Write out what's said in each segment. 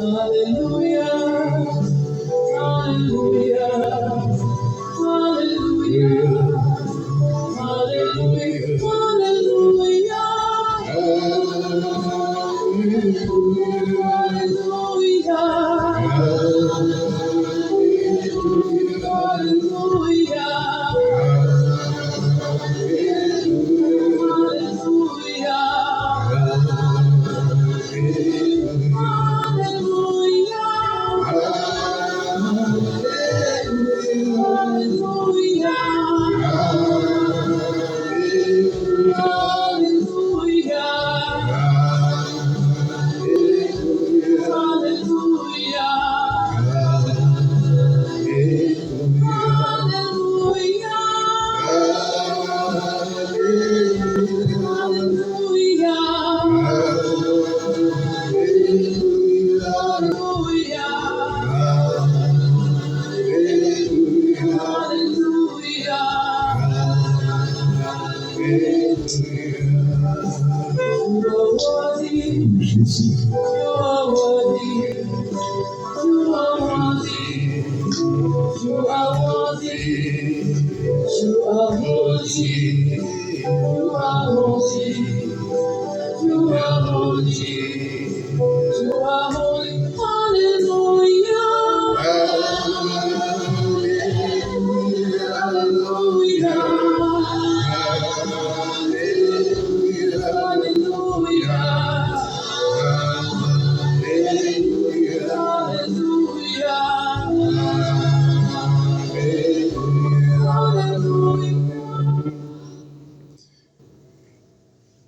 Hallelujah. Hallelujah. Hallelujah. Hallelujah.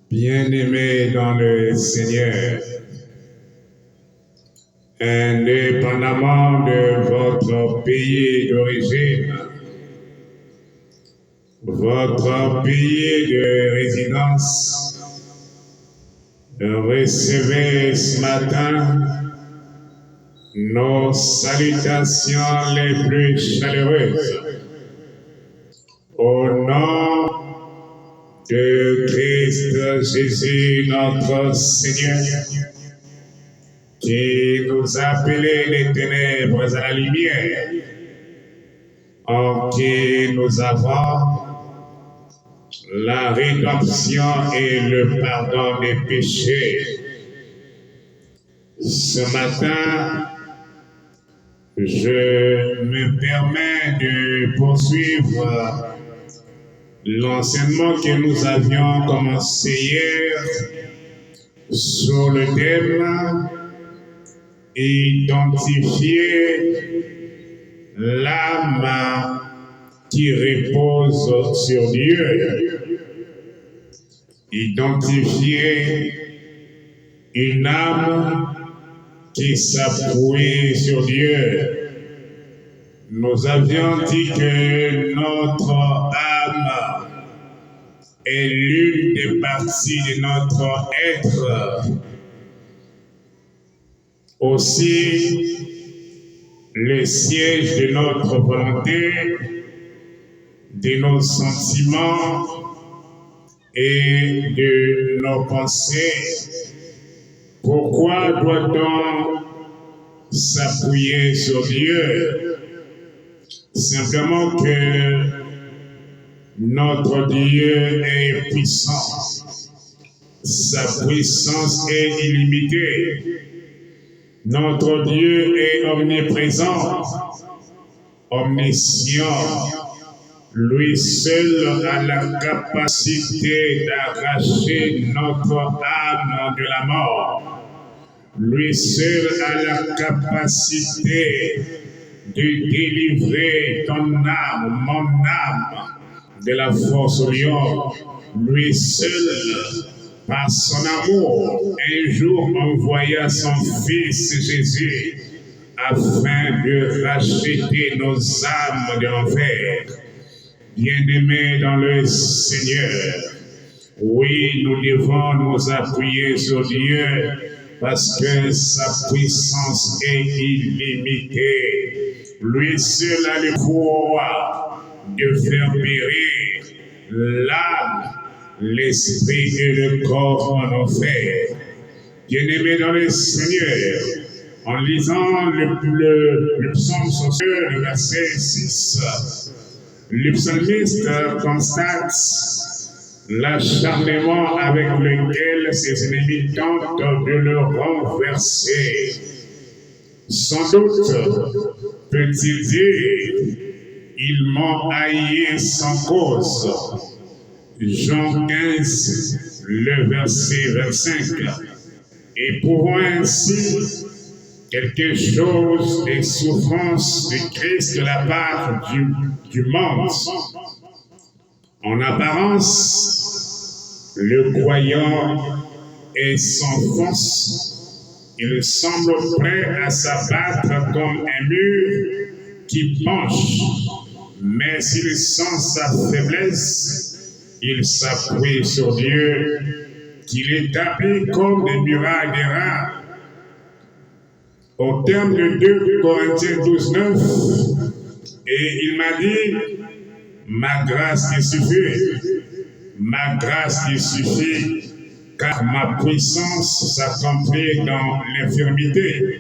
Bien-aimés dans le Seigneur, indépendamment de votre pays d'origine, votre pays de résidence, recevez ce matin nos salutations les plus chaleureuses. Au nom de Christ Jésus, notre Seigneur, qui nous a appelés des ténèbres à la lumière, en qui nous avons la rédemption et le pardon des péchés. Ce matin, je me permets de poursuivre l'enseignement que nous avions commencé hier sur le thème identifier l'âme qui repose sur Dieu. Identifier une âme qui s'appuie sur Dieu. Nous avions dit que notre âme est l'une des parties de notre être. Aussi, le siège de notre volonté, de nos sentiments et de nos pensées. Pourquoi doit-on s'appuyer sur Dieu? Simplement que notre Dieu est puissant. Sa puissance est illimitée. Notre Dieu est omniprésent, omniscient. Lui seul a la capacité d'arracher notre âme de la mort. Lui seul a la capacité de délivrer ton âme, mon âme, de la force au lion. Lui seul, par son amour, un jour envoya son Fils Jésus afin de racheter nos âmes de l'enfer. Bien-aimés dans le Seigneur, oui, nous devons nous appuyer sur Dieu parce que sa puissance est illimitée. Lui seul a le pouvoir de faire périr l'âme, l'esprit et le corps en enfer. Bien-aimés dans le Seigneur, en lisant le psaume 62, le verset 6. Le psalmiste constate l'acharnement avec lequel ses ennemis tentent de le renverser. Sans doute peut-il dire, ils m'ont haï sans cause. Jean 15, le verset 25. Éprouvant ainsi quelque chose des souffrances de Christ de la part du monde. En apparence, le croyant est sans force. Il semble prêt à s'abattre comme un mur qui penche. Mais s'il sent sa faiblesse, il s'appuie sur Dieu, qu'il établit comme des murailles d'airain. Au terme de 2 Corinthiens 12, 9, et il m'a dit, ma grâce te suffit, ma grâce te suffit, car ma puissance s'accomplit dans l'infirmité.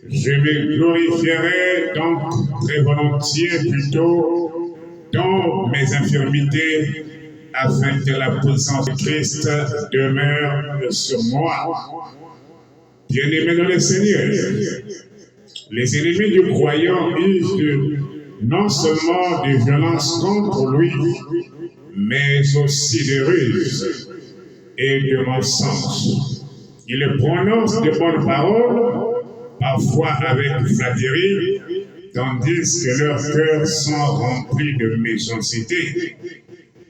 Je me glorifierai donc très volontiers plutôt dans mes infirmités, afin que la puissance de Christ demeure sur moi. Bien-aimés dans le Seigneur, les ennemis du croyant usent non seulement de violence contre lui, mais aussi de ruses et de mensonges. Ils prononcent de bonnes paroles, parfois avec flatterie, tandis que leurs cœurs sont remplis de méchanceté.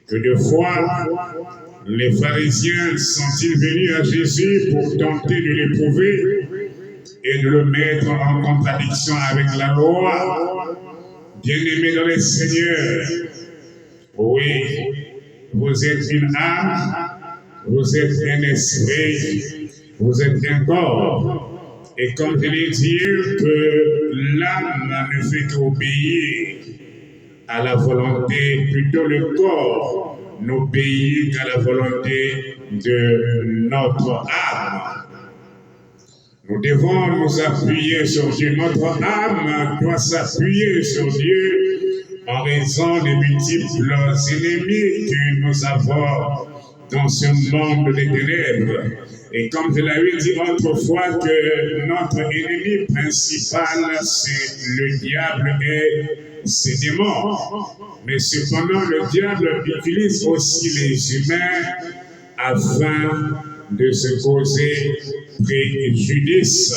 Que de fois, les pharisiens sont-ils venus à Jésus pour tenter de l'éprouver et de le mettre en contradiction avec la loi? Bien-aimés dans le Seigneur, oui, vous êtes une âme, vous êtes un esprit, vous êtes un corps. Et comme je l'ai dit, que l'âme ne fait qu'obéir à la volonté, plutôt le corps n'obéit qu'à la volonté de notre âme. Nous devons nous appuyer sur Dieu. Notre âme doit s'appuyer sur Dieu en raison des multiples ennemis que nous avons dans ce monde des ténèbres. Et comme je l'avais dit autrefois, que notre ennemi principal, c'est le diable et ses démons. Mais cependant, le diable utilise aussi les humains afin de se causer préjudice.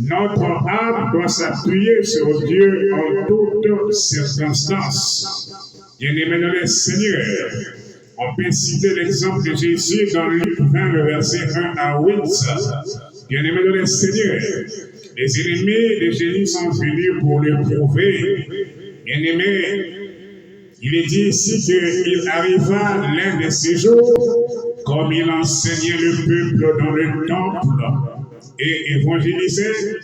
Notre âme doit s'appuyer sur Dieu en toutes circonstances. Bien-aimés dans le Seigneur, on peut citer l'exemple de Jésus dans Luc 20, le verset 1 à 8. Bien-aimés dans le Seigneur, les ennemis de Jésus sont venus pour le prouver. Bien-aimés, il est dit ici qu'il arriva l'un de ces jours, comme il enseignait le peuple dans le temple et évangélisait,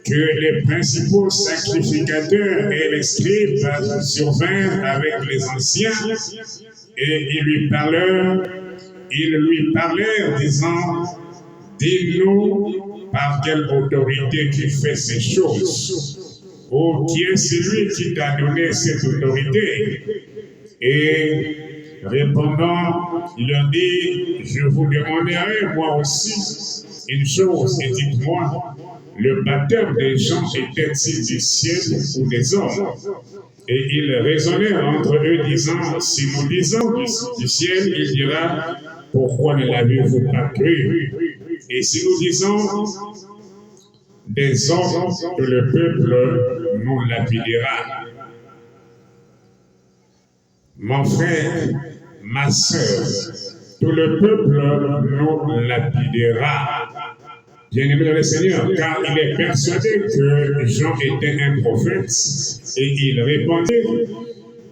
que les principaux sacrificateurs et les scribes survinrent avec les anciens et ils lui parlèrent disant, dis-nous par quelle autorité tu fais ces choses. Oh, qui est celui qui t'a donné cette autorité? Et répondant, il leur dit, je vous demanderai moi aussi une chose, et dites-moi, le baptême des gens était-il du ciel ou des hommes? Et ils raisonnèrent entre eux, disant, si nous disons du ciel, il dira, pourquoi ne l'avez-vous pas cru? Et si nous disons des hommes, que le peuple nous lapidera. Mon frère, ma sœur, tout le peuple nous lapidera. Bien-aimé dans le Seigneur, car il est persuadé que Jean était un prophète et il répondait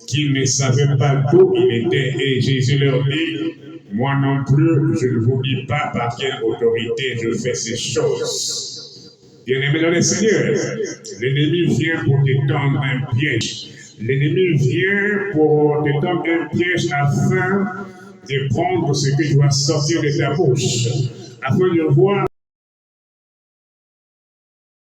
qu'il ne savait pas d'où il était. Et Jésus leur dit, moi non plus, je ne vous dis pas par quelle autorité je fais ces choses. Bien-aimé dans le Seigneur, l'ennemi vient pour te tendre un piège. L'ennemi vient pour te tendre un piège afin de prendre ce qui doit sortir de ta bouche, afin de voir